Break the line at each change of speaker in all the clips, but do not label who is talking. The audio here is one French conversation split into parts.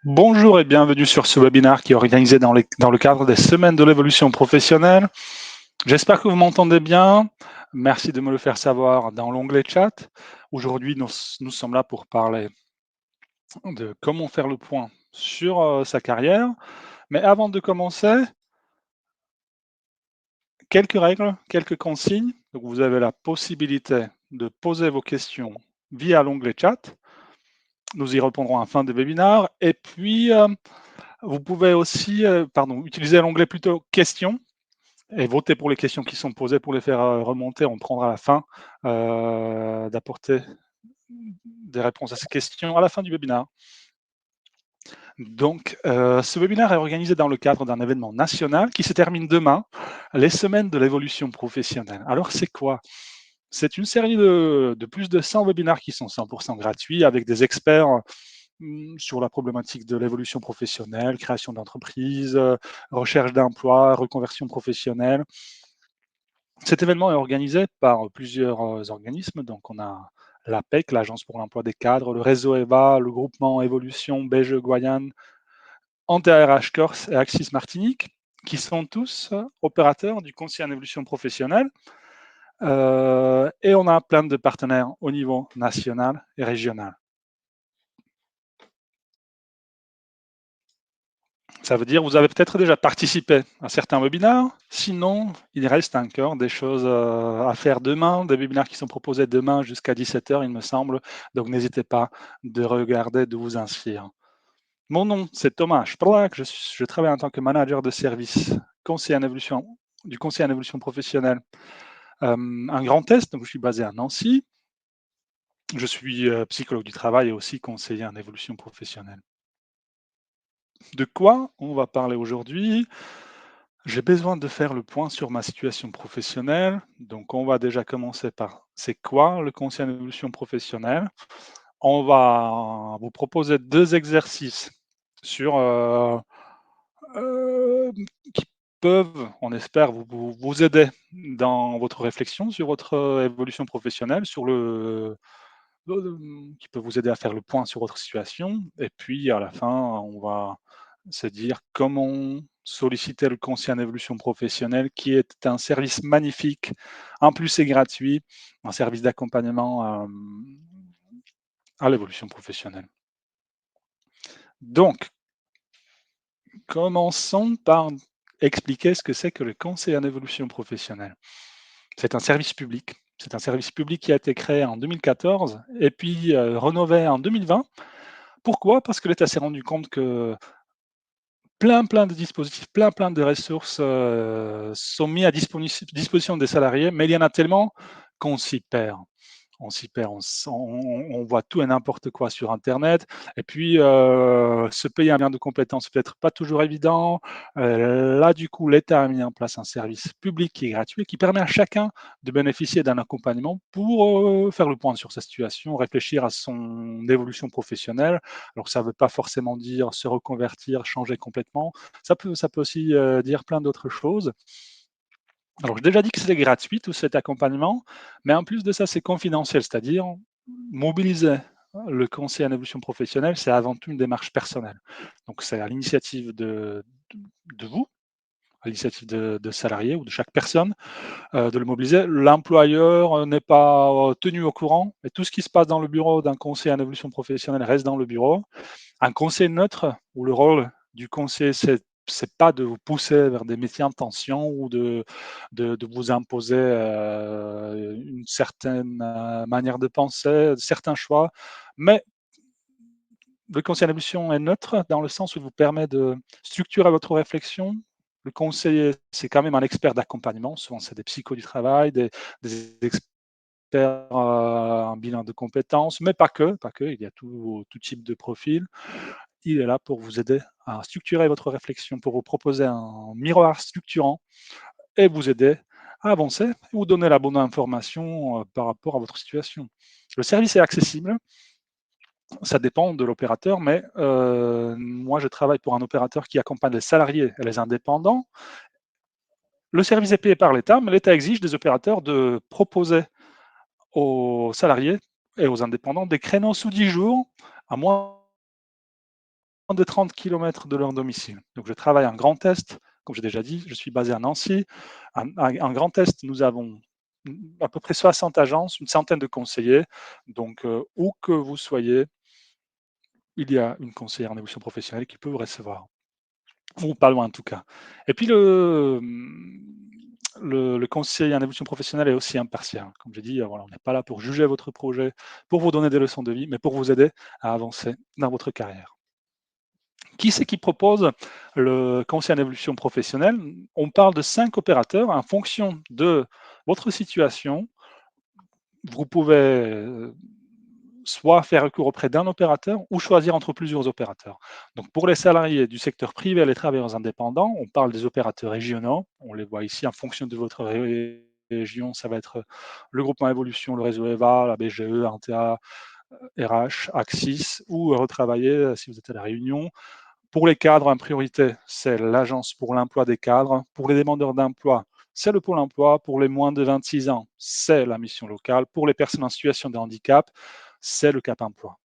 Bonjour et bienvenue sur ce webinaire qui est organisé dans le cadre des semaines de l'évolution professionnelle. J'espère que vous m'entendez bien. Merci de me le faire savoir dans l'onglet chat. Aujourd'hui, nous sommes là pour parler de comment faire le point sur sa carrière. Mais avant de commencer, quelques règles, quelques consignes. Donc, vous avez la possibilité de poser vos questions via l'onglet chat. Nous y répondrons à la fin du webinaire. Et puis, vous pouvez aussi utiliser l'onglet plutôt questions et voter pour les questions qui sont posées pour les faire remonter. On prendra à la fin d'apporter des réponses à ces questions à la fin du webinaire. Donc, ce webinaire est organisé dans le cadre d'un événement national qui se termine demain, les semaines de l'évolution professionnelle. Alors, c'est quoi? C'est une série de plus de 100 webinaires qui sont 100% gratuits avec des experts sur la problématique de l'évolution professionnelle, création d'entreprise, recherche d'emploi, reconversion professionnelle. Cet événement est organisé par plusieurs organismes. Donc, on a l'APEC, l'Agence pour l'emploi des cadres, le réseau EVA, le groupement Évolution, BGE Goyane, Anter-RH Corse et Axis Martinique, qui sont tous opérateurs du conseil en évolution professionnelle. Et on a plein de partenaires au niveau national et régional. Ça veut dire que vous avez peut-être déjà participé à certains webinaires. Sinon, il reste encore des choses à faire demain, des webinaires qui sont proposés demain jusqu'à 17h, il me semble. Donc, n'hésitez pas de regarder, de vous inscrire. Mon nom, c'est Thomas Sprlak. Je travaille en tant que manager de service du conseil en évolution professionnelle. Un grand test, donc je suis basé à Nancy. Je suis psychologue du travail et aussi conseiller en évolution professionnelle. De quoi on va parler aujourd'hui? J'ai besoin de faire le point sur ma situation professionnelle. Donc, on va déjà commencer par c'est quoi le conseil en évolution professionnelle? On va vous proposer 2 exercices sur, qui peuvent, on espère, vous aider dans votre réflexion sur votre évolution professionnelle, qui peut vous aider à faire le point sur votre situation. Et puis, à la fin, on va se dire comment solliciter le conseil en évolution professionnelle, qui est un service magnifique. En plus, c'est gratuit, un service d'accompagnement à l'évolution professionnelle. Donc, commençons par expliquer ce que c'est que le conseil en évolution professionnelle. C'est un service public. C'est un service public qui a été créé en 2014 et puis rénové en 2020. Pourquoi? Parce que l'État s'est rendu compte que plein de dispositifs, plein de ressources sont mis à disposition des salariés, mais il y en a tellement qu'on s'y perd. On s'y perd, on voit tout et n'importe quoi sur internet et puis, se payer un bien de compétences, peut-être pas toujours évident. Là, du coup, l'État a mis en place un service public qui est gratuit, qui permet à chacun de bénéficier d'un accompagnement pour, faire le point sur sa situation, réfléchir à son évolution professionnelle. Alors ça ne veut pas forcément dire se reconvertir, changer complètement. Ça peut aussi, dire plein d'autres choses. Alors, j'ai déjà dit que c'était gratuit, tout cet accompagnement, mais en plus de ça, c'est confidentiel, c'est-à-dire mobiliser le conseil en évolution professionnelle, c'est avant tout une démarche personnelle. Donc, c'est à l'initiative de vous, à l'initiative de salariés ou de chaque personne, de le mobiliser. L'employeur n'est pas tenu au courant, et tout ce qui se passe dans le bureau d'un conseiller en évolution professionnelle reste dans le bureau. Un conseil neutre, où le rôle du conseiller, c'est pas de vous pousser vers des métiers en tension ou de vous imposer une certaine manière de penser, certains choix, mais le conseil en évolution est neutre dans le sens où il vous permet de structurer votre réflexion. Le conseiller, c'est quand même un expert d'accompagnement, souvent c'est des psychos du travail, des experts en bilan de compétences, mais pas que, il y a tout type de profil. Il est là pour vous aider à structurer votre réflexion, pour vous proposer un miroir structurant et vous aider à avancer, vous donner la bonne information par rapport à votre situation. Le service est accessible, ça dépend de l'opérateur, mais moi je travaille pour un opérateur qui accompagne les salariés et les indépendants. Le service est payé par l'État, mais l'État exige des opérateurs de proposer aux salariés et aux indépendants des créneaux sous 10 jours, à moins de 30 kilomètres de leur domicile. Donc je travaille en Grand Est, comme j'ai déjà dit, je suis basé à Nancy. En Grand Est, nous avons à peu près 60 agences, une centaine de conseillers. Donc où que vous soyez, il y a une conseillère en évolution professionnelle qui peut vous recevoir, ou pas loin en tout cas. Et puis le conseiller en évolution professionnelle est aussi impartial. Comme j'ai dit, voilà, on n'est pas là pour juger votre projet, pour vous donner des leçons de vie, mais pour vous aider à avancer dans votre carrière. Qui c'est qui propose le conseil en évolution professionnelle? On parle de 5 opérateurs en fonction de votre situation. Vous pouvez soit faire recours auprès d'un opérateur ou choisir entre plusieurs opérateurs. Donc pour les salariés du secteur privé et les travailleurs indépendants, on parle des opérateurs régionaux. On les voit ici en fonction de votre région. Ça va être le groupement Évolution, le réseau EVA, la BGE, Antea, RH, Axis, ou retravailler si vous êtes à La Réunion. Pour les cadres, en priorité, c'est l'Agence pour l'emploi des cadres. Pour les demandeurs d'emploi, c'est le Pôle emploi. Pour les moins de 26 ans, c'est la mission locale. Pour les personnes en situation de handicap, c'est le Cap emploi.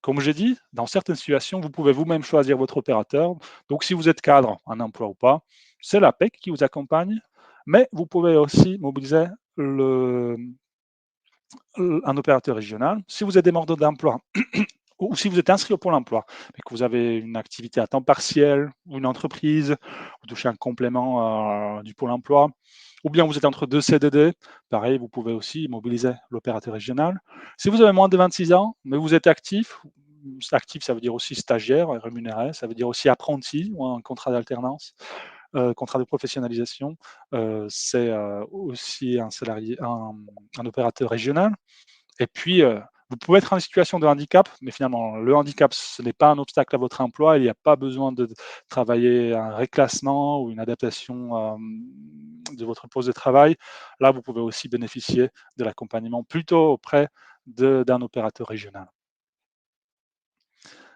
Comme j'ai dit, dans certaines situations, vous pouvez vous-même choisir votre opérateur. Donc, si vous êtes cadre, en emploi ou pas, c'est l'APEC qui vous accompagne. Mais vous pouvez aussi mobiliser un opérateur régional. Si vous êtes demandeur d'emploi, ou si vous êtes inscrit au Pôle emploi, mais que vous avez une activité à temps partiel ou une entreprise, vous touchez un complément du Pôle emploi, ou bien vous êtes entre deux CDD, pareil, vous pouvez aussi mobiliser l'opérateur régional. Si vous avez moins de 26 ans, mais vous êtes actif, actif ça veut dire aussi stagiaire, rémunéré, ça veut dire aussi apprenti ou un contrat d'alternance, contrat de professionnalisation, c'est aussi un salarié, un opérateur régional. Et puis, vous pouvez être en situation de handicap, mais finalement, le handicap, ce n'est pas un obstacle à votre emploi. Il n'y a pas besoin de travailler un réclassement ou une adaptation de votre poste de travail. Là, vous pouvez aussi bénéficier de l'accompagnement plutôt auprès d'un opérateur régional.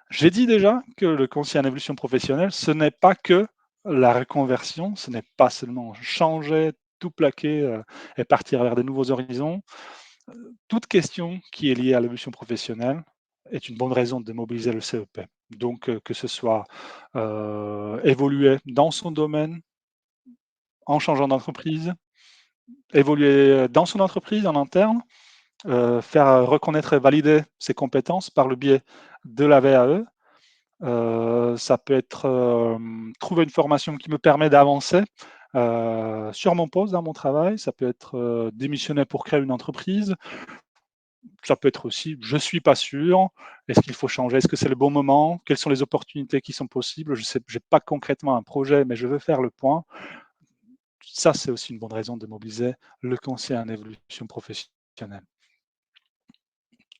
J'ai dit déjà que le conseiller en évolution professionnelle, ce n'est pas que la reconversion, ce n'est pas seulement changer, tout plaquer et partir vers des nouveaux horizons. Toute question qui est liée à l'évolution professionnelle est une bonne raison de mobiliser le CEP. Donc, que ce soit évoluer dans son domaine en changeant d'entreprise, évoluer dans son entreprise en interne, faire reconnaître et valider ses compétences par le biais de la VAE. Ça peut être trouver une formation qui me permet d'avancer sur mon poste, dans mon travail. Ça peut être démissionner pour créer une entreprise. Ça peut être aussi, je suis pas sûr, est-ce qu'il faut changer? Est-ce que c'est le bon moment? Quelles sont les opportunités qui sont possibles? Je sais, j'ai pas concrètement un projet, mais je veux faire le point. Ça, c'est aussi une bonne raison de mobiliser le conseil en évolution professionnelle.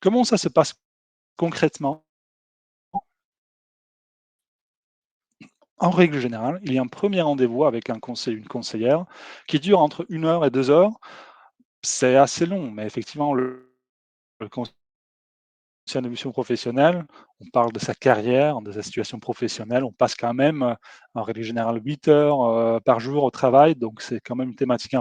Comment ça se passe concrètement? En règle générale, il y a un premier rendez-vous avec un conseiller, une conseillère, qui dure entre 1 heure et 2 heures. C'est assez long, mais effectivement, le conseil en évolution professionnelle, on parle de sa carrière, de sa situation professionnelle, on passe quand même, en règle générale, 8 heures par jour au travail, donc c'est quand même une thématique.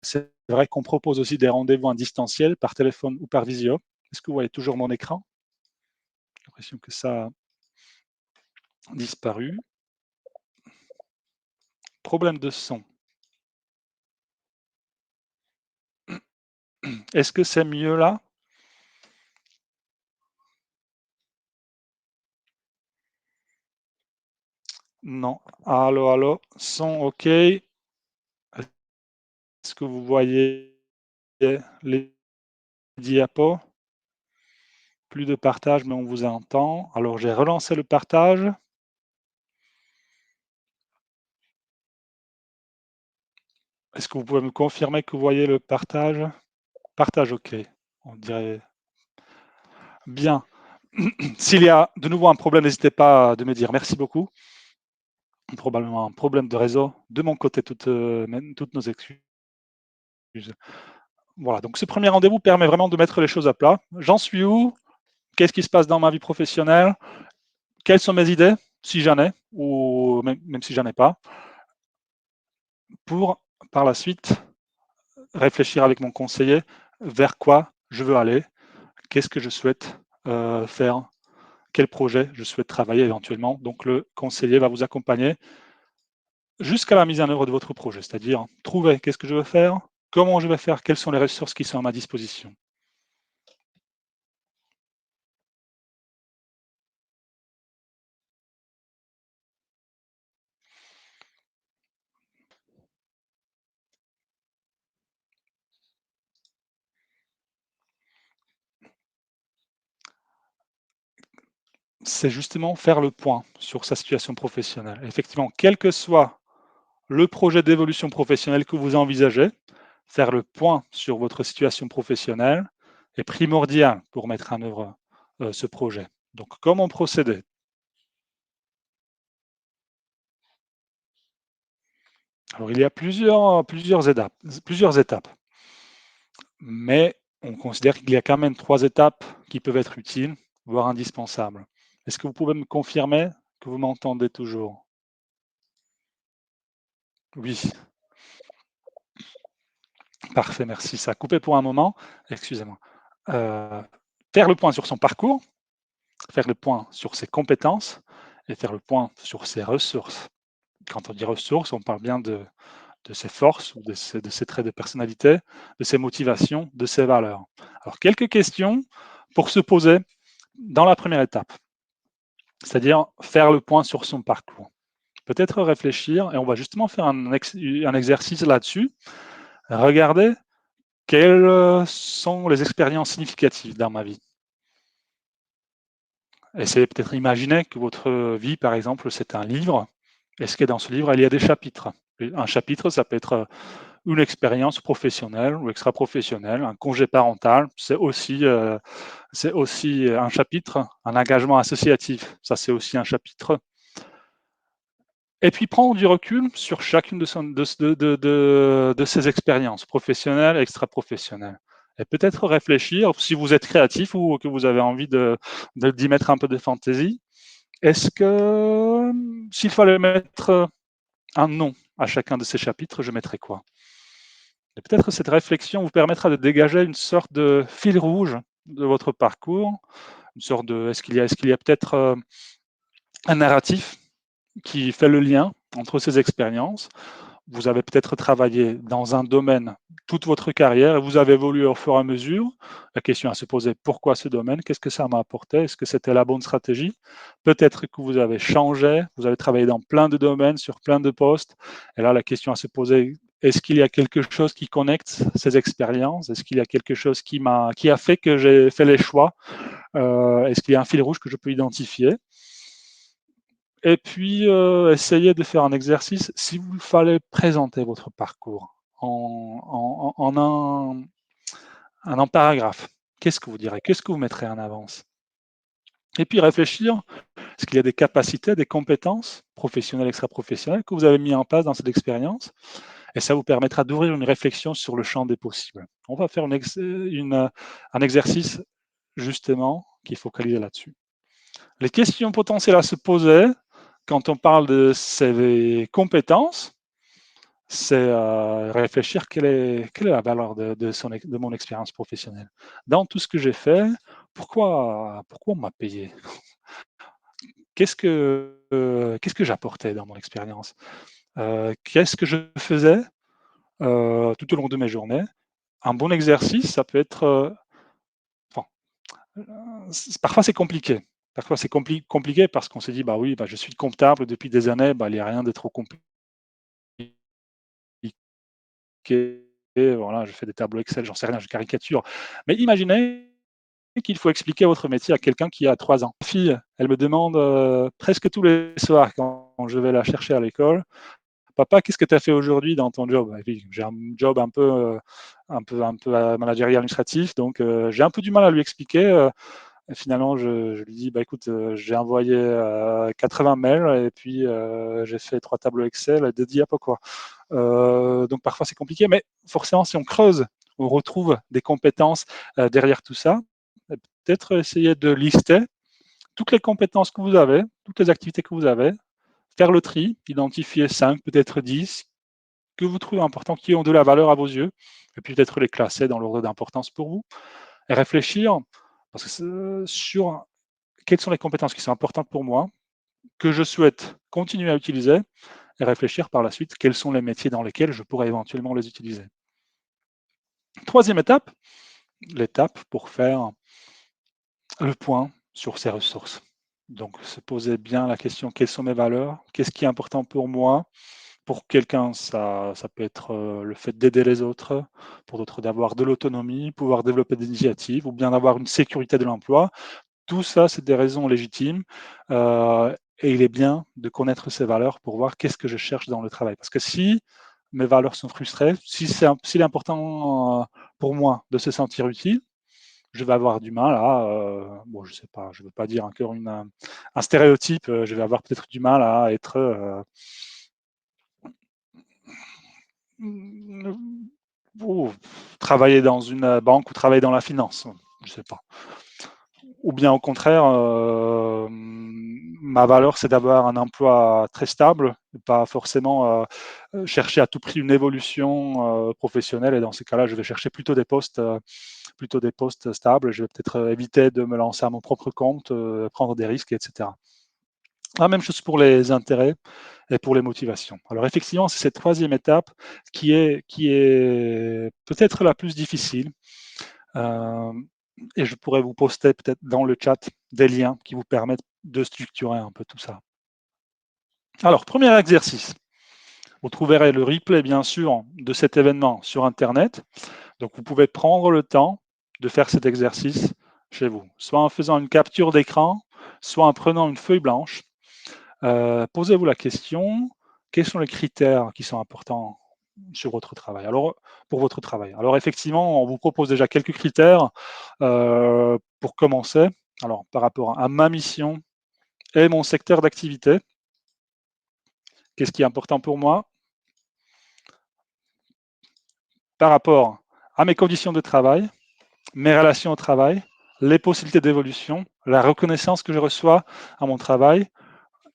C'est vrai qu'on propose aussi des rendez-vous en distanciel, par téléphone ou par visio. Est-ce que vous voyez toujours mon écran? J'ai l'impression que ça a disparu. Problème de son. Est-ce que c'est mieux là? Non. Allô, allô? Son OK. Est-ce que vous voyez les diapos? Plus de partage, mais on vous entend. Alors j'ai relancé le partage. Est-ce que vous pouvez me confirmer que vous voyez le partage? Partage OK, on dirait bien. S'il y a de nouveau un problème, n'hésitez pas de me dire. Merci beaucoup. Probablement un problème de réseau. De mon côté, toutes nos excuses. Voilà, donc ce premier rendez-vous permet vraiment de mettre les choses à plat. J'en suis où? Qu'est-ce qui se passe dans ma vie professionnelle? Quelles sont mes idées, si j'en ai, ou même si j'en ai pas, pour par la suite réfléchir avec mon conseiller vers quoi je veux aller, qu'est-ce que je souhaite faire, quel projet je souhaite travailler éventuellement. Donc le conseiller va vous accompagner jusqu'à la mise en œuvre de votre projet, c'est-à-dire trouver qu'est-ce que je veux faire, comment je vais faire, quelles sont les ressources qui sont à ma disposition. C'est justement faire le point sur sa situation professionnelle. Effectivement, quel que soit le projet d'évolution professionnelle que vous envisagez, faire le point sur votre situation professionnelle est primordial pour mettre en œuvre ce projet. Donc, comment procéder? Alors, il y a plusieurs étapes, mais on considère qu'il y a quand même 3 étapes qui peuvent être utiles, voire indispensables. Est-ce que vous pouvez me confirmer que vous m'entendez toujours? Oui, parfait, merci. Ça a coupé pour un moment, excusez-moi. Heu, Faire le point sur son parcours, faire le point sur ses compétences et faire le point sur ses ressources. Quand on dit ressources, on parle bien de ses forces ou de ses traits de personnalité, de ses motivations, de ses valeurs. Alors, quelques questions pour se poser dans la première étape, c'est-à-dire faire le point sur son parcours. Peut-être réfléchir, et on va justement faire un exercice là-dessus. Regardez quelles sont les expériences significatives dans ma vie. Essayez peut-être d'imaginer que votre vie, par exemple, c'est un livre. Est-ce que dans ce livre, il y a des chapitres? Un chapitre, ça peut être une expérience professionnelle ou extra-professionnelle, un congé parental, c'est aussi un chapitre, un engagement associatif, ça c'est aussi un chapitre. Et puis prendre du recul sur chacune de ces expériences professionnelles, extra-professionnelles. Et peut-être réfléchir, si vous êtes créatif ou que vous avez envie d'y mettre un peu de fantaisie, est-ce que s'il fallait mettre un nom à chacun de ces chapitres, je mettrais quoi? Et peut-être cette réflexion vous permettra de dégager une sorte de fil rouge de votre parcours, une sorte de est-ce qu'il y a peut-être, un narratif qui fait le lien entre ces expériences? Vous avez peut-être travaillé dans un domaine toute votre carrière et vous avez évolué au fur et à mesure. La question à se poser, pourquoi ce domaine? Qu'est-ce que ça m'a apporté? Est-ce que c'était la bonne stratégie? Peut-être que vous avez changé, vous avez travaillé dans plein de domaines, sur plein de postes. Et là, la question à se poser, est-ce qu'il y a quelque chose qui connecte ces expériences? Est-ce qu'il y a quelque chose qui a fait que j'ai fait les choix? Est-ce qu'il y a un fil rouge que je peux identifier? Et puis, essayez de faire un exercice. Si vous fallait présenter votre parcours en un paragraphe, qu'est-ce que vous direz? Qu'est-ce que vous mettrez en avance? Et puis réfléchir, est-ce qu'il y a des capacités, des compétences professionnelles, extra-professionnelles que vous avez mis en place dans cette expérience? Et ça vous permettra d'ouvrir une réflexion sur le champ des possibles. On va faire un exercice justement qui est focalisé là-dessus. Les questions potentielles à se poser quand on parle de ces compétences, c'est réfléchir quelle est la valeur de mon expérience professionnelle. Dans tout ce que j'ai fait, pourquoi on m'a payé? Qu'est-ce que j'apportais dans mon expérience? Qu'est-ce que je faisais tout au long de mes journées? Un bon exercice, ça peut être, enfin, parfois c'est compliqué. Parfois c'est compliqué parce qu'on se dit: «Bah oui, bah, je suis comptable depuis des années, bah, il y a rien de trop compliqué, voilà, je fais des tableaux Excel, j'en sais rien, je caricature». Mais imaginez qu'il faut expliquer votre métier à quelqu'un qui a 3 ans. Ma fille, elle me demande, presque tous les soirs quand je vais la chercher à l'école: «Papa, qu'est-ce que tu as fait aujourd'hui dans ton job?» Et puis j'ai un job un peu managérial administratif, donc j'ai un peu du mal à lui expliquer, et finalement je lui dis: «Bah écoute, j'ai envoyé, 80 mails et puis, j'ai fait 3 tableaux Excel et 2 diapos, quoi». Donc parfois c'est compliqué, mais forcément si on creuse, on retrouve des compétences, derrière tout ça. Et peut-être essayer de lister toutes les compétences que vous avez, toutes les activités que vous avez, faire le tri, identifier 5, peut-être 10 que vous trouvez importants, qui ont de la valeur à vos yeux, et puis peut-être les classer dans l'ordre d'importance pour vous et réfléchir. Parce que sur quelles sont les compétences qui sont importantes pour moi, que je souhaite continuer à utiliser et réfléchir par la suite quels sont les métiers dans lesquels je pourrais éventuellement les utiliser. Troisième étape, l'étape pour faire le point sur ses ressources. Donc, se poser bien la question, quelles sont mes valeurs? Qu'est-ce qui est important pour moi? Pour quelqu'un, ça peut être le fait d'aider les autres, pour d'autres d'avoir de l'autonomie, pouvoir développer des initiatives ou bien d'avoir une sécurité de l'emploi. Tout ça, c'est des raisons légitimes et il est bien de connaître ces valeurs pour voir qu'est-ce que je cherche dans le travail. Parce que si mes valeurs sont frustrées, s'il est important pour moi de se sentir utile, je vais avoir du mal à, bon, je sais pas, je veux pas dire encore un stéréotype, je vais avoir peut-être du mal à être ou travailler dans une banque ou travailler dans la finance, je sais pas. Ou bien au contraire, ma valeur, c'est d'avoir un emploi très stable, pas forcément chercher à tout prix une évolution professionnelle. Et dans ces cas-là, je vais chercher plutôt des postes stables. Je vais peut-être éviter de me lancer à mon propre compte, prendre des risques, etc. La même chose pour les intérêts et pour les motivations. Alors effectivement, c'est cette troisième étape qui est peut-être la plus difficile. Euh, et je pourrais vous poster peut-être dans le chat des liens qui vous permettent de structurer un peu tout ça. Alors, premier exercice. Vous trouverez le replay, bien sûr, de cet événement sur Internet. Donc, vous pouvez prendre le temps de faire cet exercice chez vous, soit en faisant une capture d'écran, soit en prenant une feuille blanche. Posez-vous la question, quels sont les critères qui sont importants sur votre travail? Alors, pour votre travail. Alors, effectivement, on vous propose déjà quelques critères pour commencer. Alors, par rapport à ma mission et mon secteur d'activité, qu'est-ce qui est important pour moi? Par rapport à mes conditions de travail, mes relations au travail, les possibilités d'évolution, la reconnaissance que je reçois à mon travail,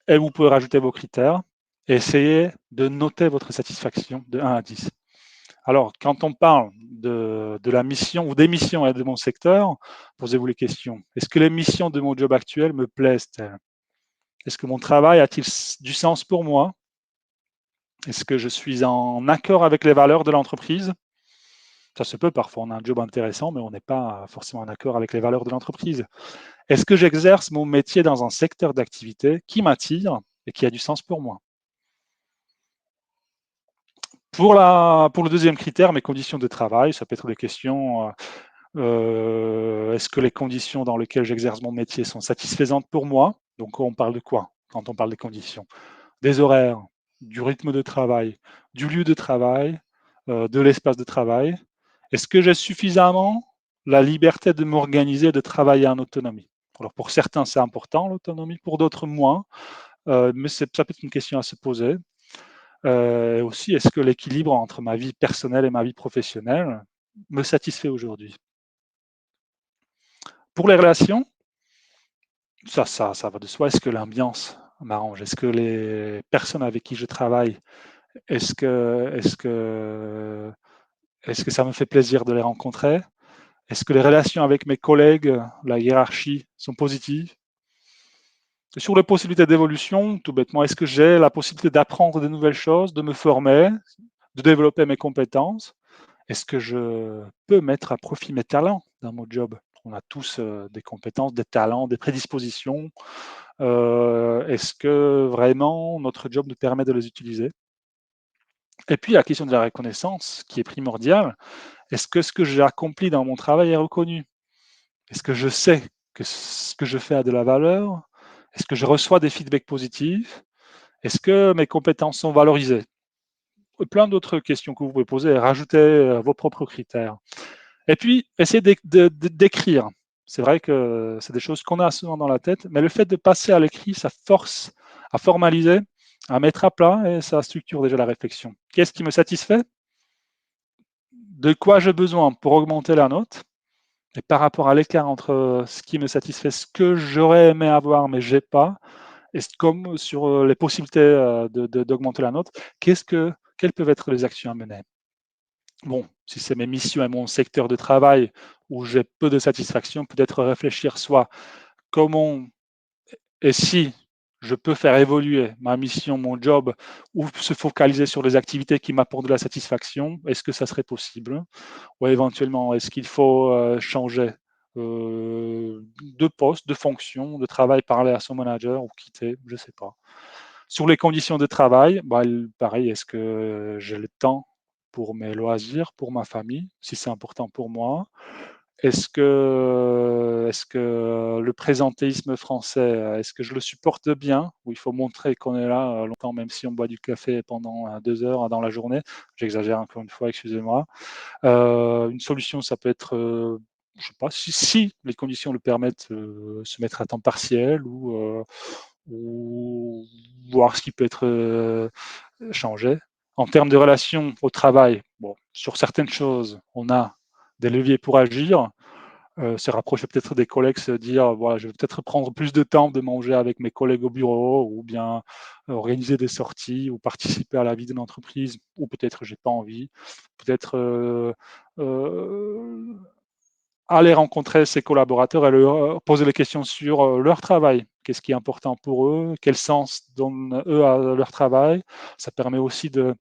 et vous pouvez rajouter vos critères et essayer de noter votre satisfaction de 1 à 10. Alors, quand on parle de la mission ou des missions de mon secteur, posez-vous les questions. Est-ce que les missions de mon job actuel me plaisent-elles? Est-ce que mon travail a-t-il du sens pour moi? Est-ce que je suis en accord avec les valeurs de l'entreprise? Ça se peut, parfois on a un job intéressant, mais on n'est pas forcément en accord avec les valeurs de l'entreprise. Est-ce que j'exerce mon métier dans un secteur d'activité qui m'attire et qui a du sens pour moi? Pour le deuxième critère, mes conditions de travail, ça peut être des questions, est-ce que les conditions dans lesquelles j'exerce mon métier sont satisfaisantes pour moi? Donc on parle de quoi quand on parle des conditions? Des horaires, du rythme de travail, du lieu de travail, de l'espace de travail. Est-ce que j'ai suffisamment la liberté de m'organiser, de travailler en autonomie? Alors pour certains, c'est important l'autonomie, pour d'autres moins, mais ça peut être une question à se poser. Aussi, est-ce que l'équilibre entre ma vie personnelle et ma vie professionnelle me satisfait aujourd'hui? Pour les relations, ça va de soi. Est-ce que l'ambiance m'arrange? Est-ce que les personnes avec qui je travaille, est-ce que, est-ce que, est-ce que ça me fait plaisir de les rencontrer? Est-ce que les relations avec mes collègues, la hiérarchie, sont positives? Et sur les possibilités d'évolution, tout bêtement, est-ce que j'ai la possibilité d'apprendre de nouvelles choses, de me former, de développer mes compétences? Est-ce que je peux mettre à profit mes talents dans mon job? On a tous des compétences, des talents, des prédispositions. Est-ce que vraiment notre job nous permet de les utiliser? Et puis la question de la reconnaissance, qui est primordiale. Est-ce que ce que j'ai accompli dans mon travail est reconnu? Est-ce que je sais que ce que je fais a de la valeur? Est-ce que je reçois des feedbacks positifs? Est-ce que mes compétences sont valorisées? Plein d'autres questions que vous pouvez poser et rajouter vos propres critères. Et puis, essayez d'écrire. C'est vrai que c'est des choses qu'on a souvent dans la tête, mais le fait de passer à l'écrit, ça force à formaliser, à mettre à plat et ça structure déjà la réflexion. Qu'est-ce qui me satisfait? De quoi j'ai besoin pour augmenter la note? Et par rapport à l'écart entre ce qui me satisfait, ce que j'aurais aimé avoir mais j'ai pas, et comme sur les possibilités d'augmenter la note, quelles peuvent être les actions à mener? Bon, si c'est mes missions et mon secteur de travail où j'ai peu de satisfaction, peut-être réfléchir soit comment et si je peux faire évoluer ma mission, mon job, ou se focaliser sur les activités qui m'apportent de la satisfaction, est-ce que ça serait possible? Ou éventuellement, est-ce qu'il faut changer de poste, de fonction, de travail, parler à son manager ou quitter? Je ne sais pas. Sur les conditions de travail, bah, pareil, est-ce que j'ai le temps pour mes loisirs, pour ma famille, si c'est important pour moi? Est-ce que le présentéisme français, est-ce que je le supporte bien? Où il faut montrer qu'on est là, longtemps, même si on boit du café pendant, 2 heures dans la journée. J'exagère encore une fois, excusez-moi. Une solution, ça peut être, je sais pas, si les conditions le permettent, se mettre à temps partiel ou voir ce qui peut être, changé. En termes de relations au travail, bon, sur certaines choses, on a des leviers pour agir. Se rapprocher peut-être des collègues, se dire: «Voilà, je vais peut-être prendre plus de temps de manger avec mes collègues au bureau» ou bien organiser des sorties ou participer à la vie de l'entreprise ou peut-être j'ai pas envie. Peut-être, heu, aller rencontrer ses collaborateurs et leur poser les questions sur, leur travail. Qu'est-ce qui est important pour eux? Quel sens donnent eux à leur travail? Ça permet aussi de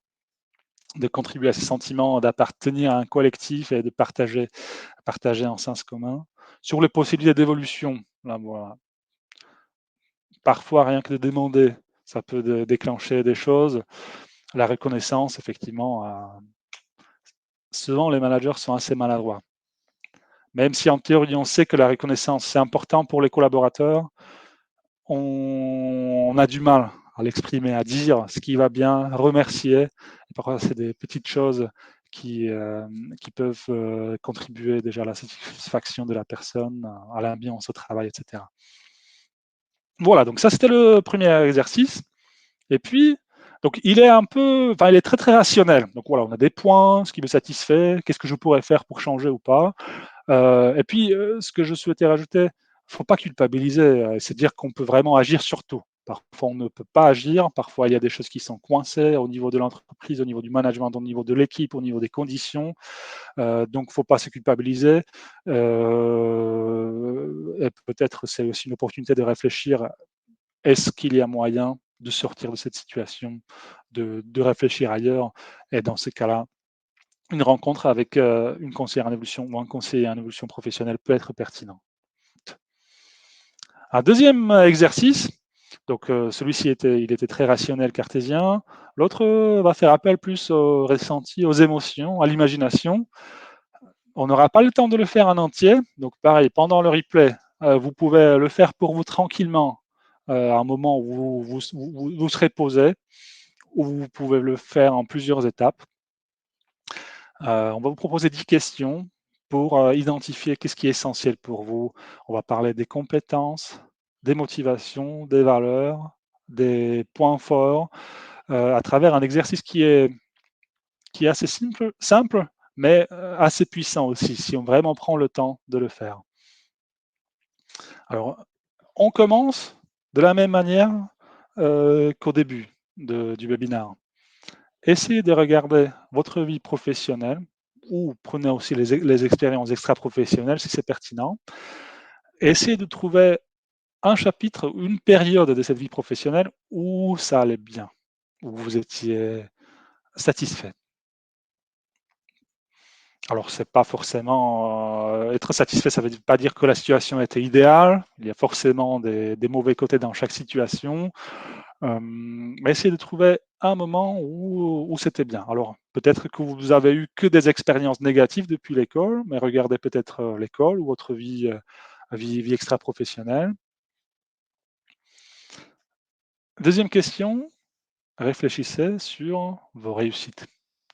contribuer à ce sentiment d'appartenir à un collectif et de partager un sens commun. Sur les possibilités d'évolution, là, voilà, parfois rien que de demander, ça peut déclencher des choses. La reconnaissance, effectivement, souvent les managers sont assez maladroits. Même si en théorie on sait que la reconnaissance c'est important pour les collaborateurs, on a du mal à l'exprimer, à dire ce qui va bien, remercier. Et parfois c'est des petites choses qui, euh, qui peuvent contribuer déjà à la satisfaction de la personne, à l'ambiance au travail, etc. Voilà, donc ça c'était le premier exercice. Et puis, donc il est un peu, enfin il est très très rationnel. Donc voilà, on a des points, ce qui me satisfait, qu'est-ce que je pourrais faire pour changer ou pas. Et puis ce que je souhaitais rajouter, faut pas culpabiliser, c'est dire qu'on peut vraiment agir sur tout. Parfois on ne peut pas agir, parfois il y a des choses qui sont coincées au niveau de l'entreprise, au niveau du management, au niveau de l'équipe, au niveau des conditions. Donc faut pas se culpabiliser. Et peut-être c'est aussi une opportunité de réfléchir, est-ce qu'il y a moyen de sortir de cette situation, de réfléchir ailleurs? Et dans ces cas-là, une rencontre avec une conseillère en évolution ou un conseiller en évolution professionnelle peut être pertinent. Un deuxième exercice, donc celui-ci il était très rationnel cartésien. L'autre va faire appel plus au ressenti, aux émotions, à l'imagination. On n'aura pas le temps de le faire en entier, donc pareil, pendant le replay, vous pouvez le faire pour vous tranquillement, à un moment où vous serez posé, ou vous pouvez le faire en plusieurs étapes. On va vous proposer 10 questions pour identifier qu'est-ce qui est essentiel pour vous. On va parler des compétences, des motivations, des valeurs, des points forts, à travers un exercice qui est assez simple mais assez puissant aussi, si on vraiment prend le temps de le faire. Alors, on commence de la même manière qu'au début du webinaire. Essayez de regarder votre vie professionnelle ou prenez aussi les expériences extra-professionnelles si c'est pertinent. Essayez de trouver un chapitre ou une période de cette vie professionnelle où ça allait bien, où vous étiez satisfait. Alors, c'est pas forcément être satisfait, ça ne veut pas dire que la situation était idéale. Il y a forcément des mauvais côtés dans chaque situation. Mais essayez de trouver un moment où c'était bien. Alors, peut-être que vous avez eu que des expériences négatives depuis l'école, mais regardez peut-être l'école ou votre vie extra-professionnelle. Deuxième question, réfléchissez sur vos réussites.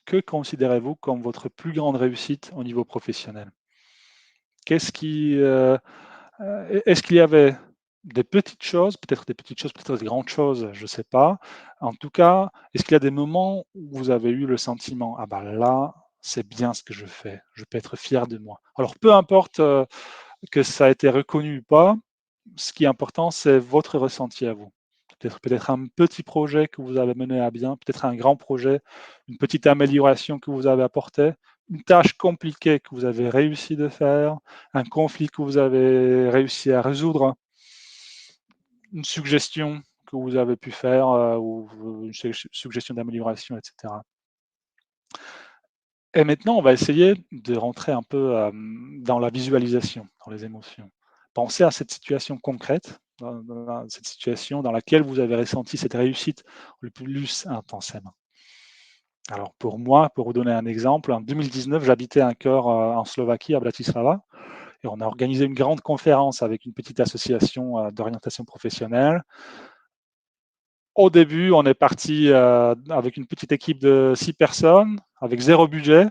Que considérez-vous comme votre plus grande réussite au niveau professionnel? Qu'est-ce qui, est-ce qu'il y avait des petites choses, peut-être des grandes choses, je ne sais pas. En tout cas, est-ce qu'il y a des moments où vous avez eu le sentiment: «Ah bah là, c'est bien ce que je fais, je peux être fier de moi». Alors peu importe, que ça a été reconnu ou pas, ce qui est important, c'est votre ressenti à vous. Peut-être un petit projet que vous avez mené à bien, peut-être un grand projet, une petite amélioration que vous avez apportée, une tâche compliquée que vous avez réussi de faire, un conflit que vous avez réussi à résoudre, une suggestion que vous avez pu faire, ou une suggestion d'amélioration, et cetera. Et maintenant, on va essayer de rentrer un peu, dans la visualisation, dans les émotions. Pensez à cette situation concrète, dans cette situation dans laquelle vous avez ressenti cette réussite le plus intensément. Alors pour moi, pour vous donner un exemple, en 2019, j'habitais un cœur, en Slovaquie, à Bratislava, et on a organisé une grande conférence avec une petite association, d'orientation professionnelle. Au début, on est parti, avec une petite équipe de 6 personnes, avec 0 budget,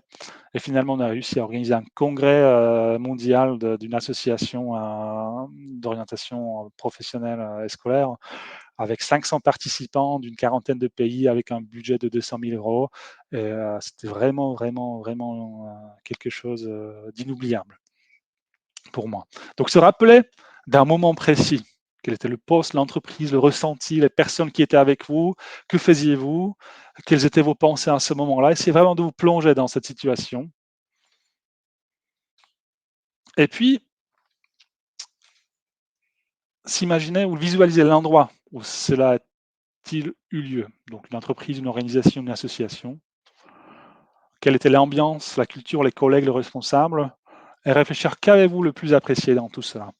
et finalement, on a réussi à organiser un congrès, mondial d'une association, d'orientation, professionnelle, et scolaire, avec 500 participants d'une quarantaine de pays, avec un budget de 200 000 €. Et c'était vraiment, vraiment, vraiment, quelque chose, d'inoubliable pour moi. Donc se rappeler d'un moment précis. Quel était le poste, l'entreprise, le ressenti, les personnes qui étaient avec vous, que faisiez-vous, quelles étaient vos pensées à ce moment-là. Essayez vraiment de vous plonger dans cette situation. Et puis, s'imaginer ou visualiser l'endroit où cela a-t-il eu lieu. Donc une entreprise, une organisation, une association. Quelle était l'ambiance, la culture, les collègues, le responsable, et réfléchir qu'avez-vous le plus apprécié dans tout cela.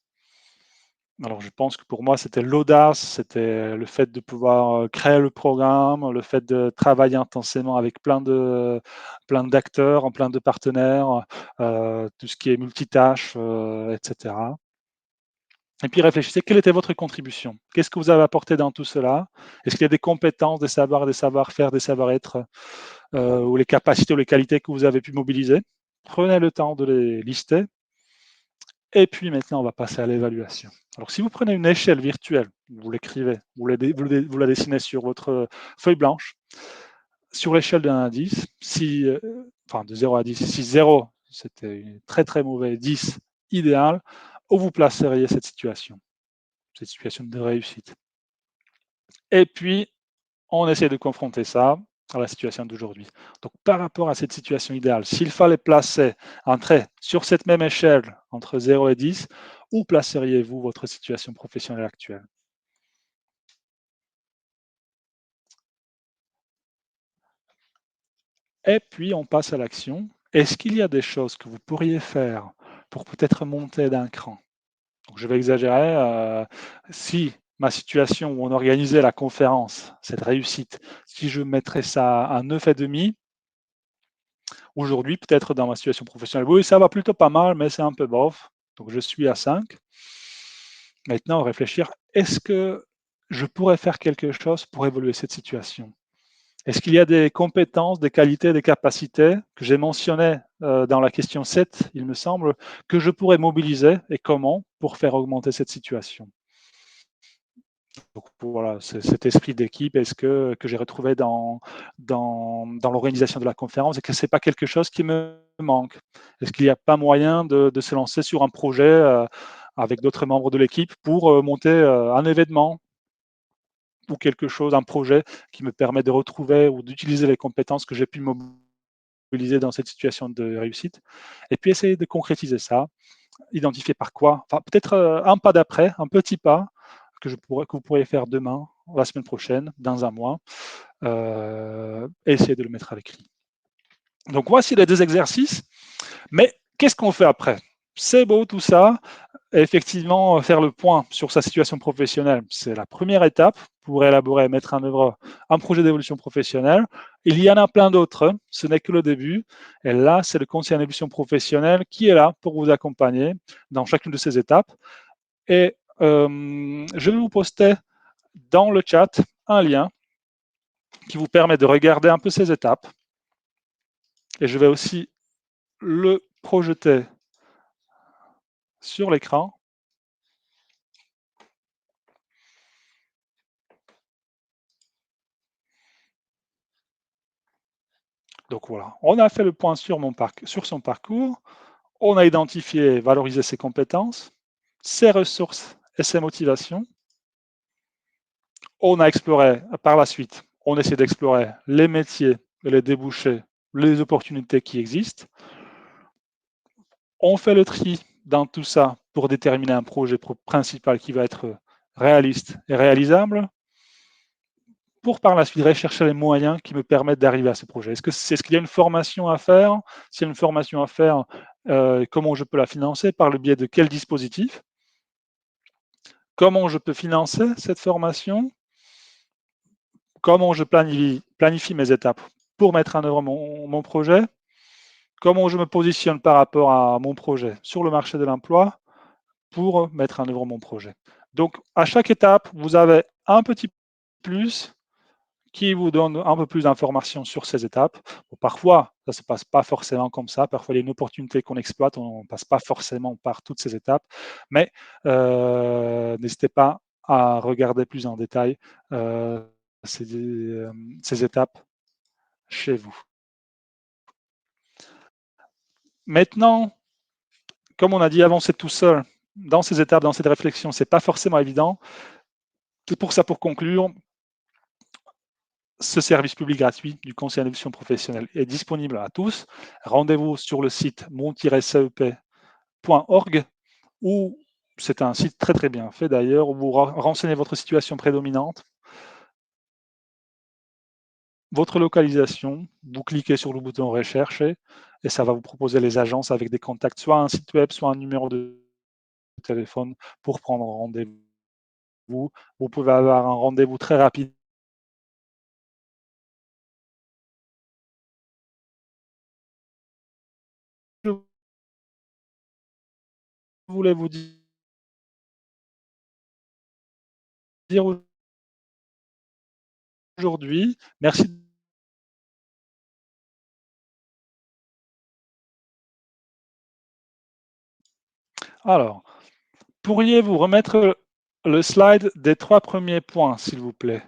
Alors je pense que pour moi, c'était l'audace, c'était le fait de pouvoir, créer le programme, le fait de travailler intensément avec plein d'acteurs, plein de partenaires, tout ce qui est multitâche, et cetera. Et puis réfléchissez, quelle était votre contribution? Qu'est-ce que vous avez apporté dans tout cela? Est-ce qu'il y a des compétences, des savoirs, des savoir-faire, des savoir-être, ou les capacités ou les qualités que vous avez pu mobiliser? Prenez le temps de les lister. Et puis maintenant, on va passer à l'évaluation. Alors, si vous prenez une échelle virtuelle, vous l'écrivez, vous la dessinez sur votre feuille blanche, sur l'échelle de 1 à 10, si, enfin de 0 à 10, si 0 c'était très très mauvais, 10 idéal, où vous placeriez cette situation de réussite? Et puis, on essaie de confronter ça à la situation d'aujourd'hui. Donc, par rapport à cette situation idéale, s'il fallait placer un trait sur cette même échelle entre 0 et 10, où placeriez-vous votre situation professionnelle actuelle? Et puis, on passe à l'action. Est-ce qu'il y a des choses que vous pourriez faire pour peut-être monter d'un cran? Donc, je vais exagérer. Si ma situation où on organisait la conférence, cette réussite, si je mettrais ça à 9,5, aujourd'hui, peut-être dans ma situation professionnelle, oui, ça va plutôt pas mal, mais c'est un peu bof. Donc, je suis à 5. Maintenant, réfléchir, est-ce que je pourrais faire quelque chose pour évoluer cette situation? Est-ce qu'il y a des compétences, des qualités, des capacités que j'ai mentionnées dans la question 7, il me semble, que je pourrais mobiliser et comment pour faire augmenter cette situation? Donc voilà, c'est cet esprit d'équipe, est-ce que j'ai retrouvé dans l'organisation de la conférence et que c'est pas quelque chose qui me manque? Est-ce qu'il n'y a pas moyen de se lancer sur un projet, avec d'autres membres de l'équipe pour, monter, un événement ou quelque chose, un projet qui me permet de retrouver ou d'utiliser les compétences que j'ai pu mobiliser dans cette situation de réussite? Et puis essayer de concrétiser ça, identifier par quoi, enfin peut-être, un pas d'après, un petit pas que vous pourriez faire demain, la semaine prochaine, dans un mois, et essayer de le mettre à l'écrit. Donc voici les 2 exercices, mais qu'est-ce qu'on fait après? C'est beau tout ça, effectivement, faire le point sur sa situation professionnelle, c'est la première étape pour élaborer et mettre en œuvre un projet d'évolution professionnelle. Il y en a plein d'autres, hein, ce n'est que le début, et là, c'est le conseiller en évolution professionnelle qui est là pour vous accompagner dans chacune de ces étapes. Et je vais vous poster dans le chat un lien qui vous permet de regarder un peu ces étapes, et je vais aussi le projeter sur l'écran. Donc voilà, on a fait le point sur son parcours, on a identifié et valorisé ses compétences, ses ressources et ses motivations. On a exploré par la suite, on essaie d'explorer les métiers et les débouchés les opportunités qui existent. On fait le tri dans tout ça pour déterminer un projet principal qui va être réaliste et réalisable, pour par la suite rechercher les moyens qui me permettent d'arriver à ce projet. Est-ce qu'il y a une formation à faire? S'il y a une formation à faire, comment je peux la financer? Par le biais de quel dispositif? Comment je peux financer cette formation? Comment je planifie mes étapes pour mettre en œuvre mon projet? Comment je me positionne par rapport à mon projet sur le marché de l'emploi pour mettre en œuvre mon projet? Donc, à chaque étape, vous avez un petit plus qui vous donne un peu plus d'informations sur ces étapes. Bon, parfois, ça ne se passe pas forcément comme ça. Parfois, il y a une opportunité qu'on exploite, on ne passe pas forcément par toutes ces étapes. Mais n'hésitez pas à regarder plus en détail euh, ces, ces étapes chez vous. Maintenant, comme on a dit, avancer tout seul dans ces étapes, dans cette réflexion, ce n'est pas forcément évident. C'est pour ça, pour conclure, ce service public gratuit du conseil en évolution professionnelle est disponible à tous. Rendez-vous sur le site mon-cep.org où c'est un site très très bien fait d'ailleurs, où vous renseignez votre situation prédominante, votre localisation, vous cliquez sur le bouton rechercher et ça va vous proposer les agences avec des contacts, soit un site web, soit un numéro de téléphone pour prendre rendez-vous. Vous pouvez avoir un rendez-vous très rapide. Je voulais vous dire aujourd'hui, merci. Alors, pourriez-vous remettre le slide des 3 premiers points, s'il vous plaît?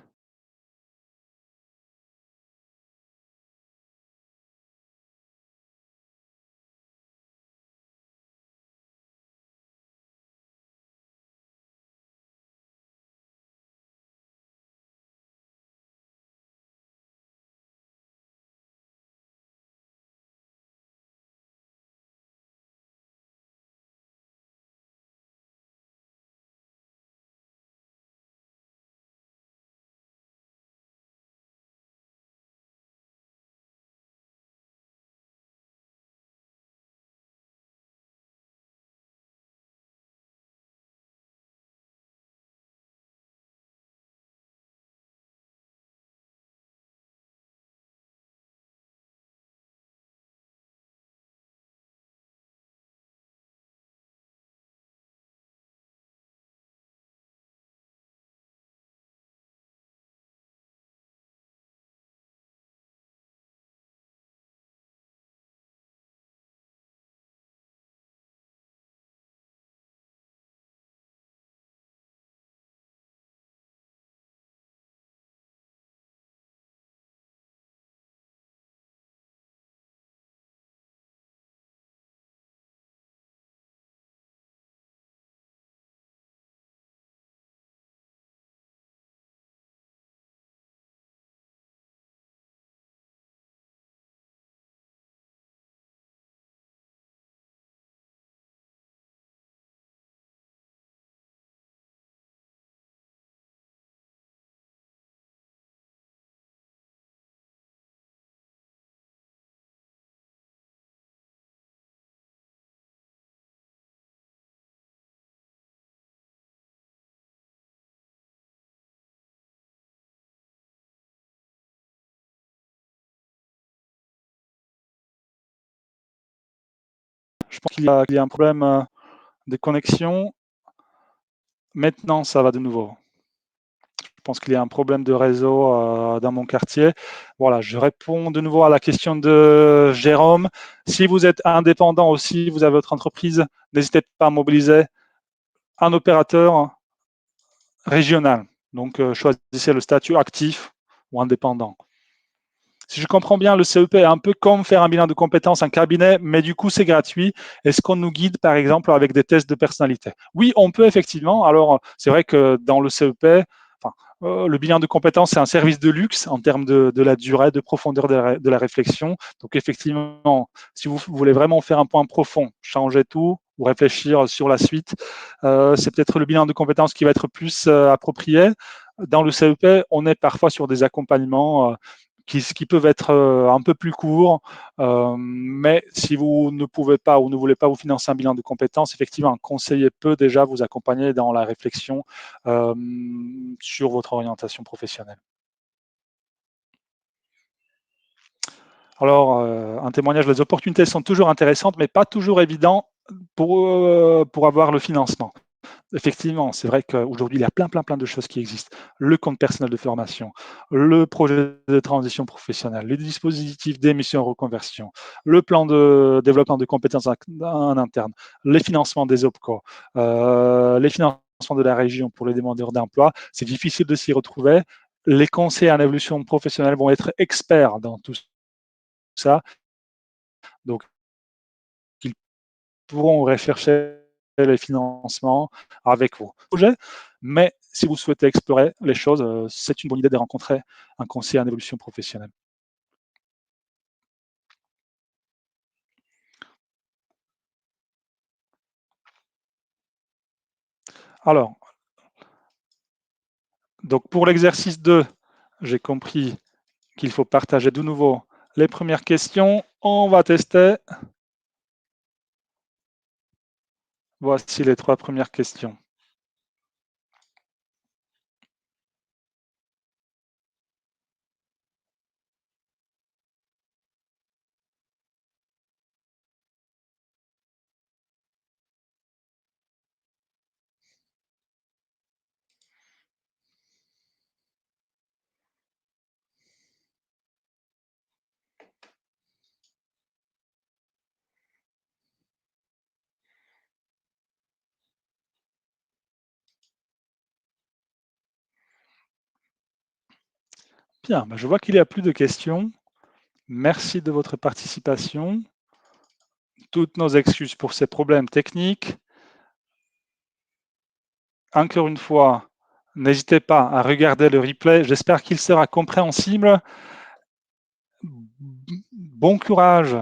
Je pense qu'il y a un problème de connexion. Maintenant, ça va de nouveau. Je pense qu'il y a un problème de réseau dans mon quartier. Voilà, je réponds de nouveau à la question de Jérôme. Si vous êtes indépendant aussi, vous avez votre entreprise, n'hésitez pas à mobiliser un opérateur régional. Donc, choisissez le statut actif ou indépendant. Si je comprends bien, le CEP est un peu comme faire un bilan de compétences, un cabinet, mais du coup, c'est gratuit. Est-ce qu'on nous guide, par exemple, avec des tests de personnalité? Oui, on peut effectivement. Alors, c'est vrai que dans le CEP, enfin, Le bilan de compétences, c'est un service de luxe en termes de la durée, de profondeur de la réflexion. Donc effectivement, si vous voulez vraiment faire un point profond, changer tout ou réfléchir sur la suite, c'est peut-être le bilan de compétences qui va être plus approprié. Dans le CEP, on est parfois sur des accompagnements qui peuvent être un peu plus courts, mais si vous ne pouvez pas ou ne voulez pas vous financer un bilan de compétences, effectivement, un conseiller peut déjà vous accompagner dans la réflexion euh, sur votre orientation professionnelle. Alors, un témoignage, les opportunités sont toujours intéressantes, mais pas toujours évident pour avoir le financement. Effectivement, c'est vrai qu'aujourd'hui, il y a plein de choses qui existent. Le compte personnel de formation, le projet de transition professionnelle, les dispositifs d'émission et reconversion, le plan de développement de compétences en interne, les financements des OPCO, les financements de la région pour les demandeurs d'emploi. C'est difficile de s'y retrouver. Les conseillers en évolution professionnelle vont être experts dans tout ça, donc ils pourront rechercher les financements avec vos projets. Mais si vous souhaitez explorer les choses, c'est une bonne idée de rencontrer un conseiller en évolution professionnelle. Alors, donc pour l'exercice 2, j'ai compris qu'il faut partager de nouveau les premières questions. On va tester. Voici les 3 premières questions. Bien, ben, je vois qu'il n'y a plus de questions. Merci de votre participation. Toutes nos excuses pour ces problèmes techniques. Encore une fois, n'hésitez pas à regarder le replay. J'espère qu'il sera compréhensible. Bon courage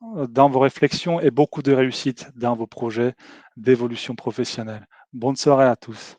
dans vos réflexions et beaucoup de réussite dans vos projets d'évolution professionnelle. Bonne soirée à tous.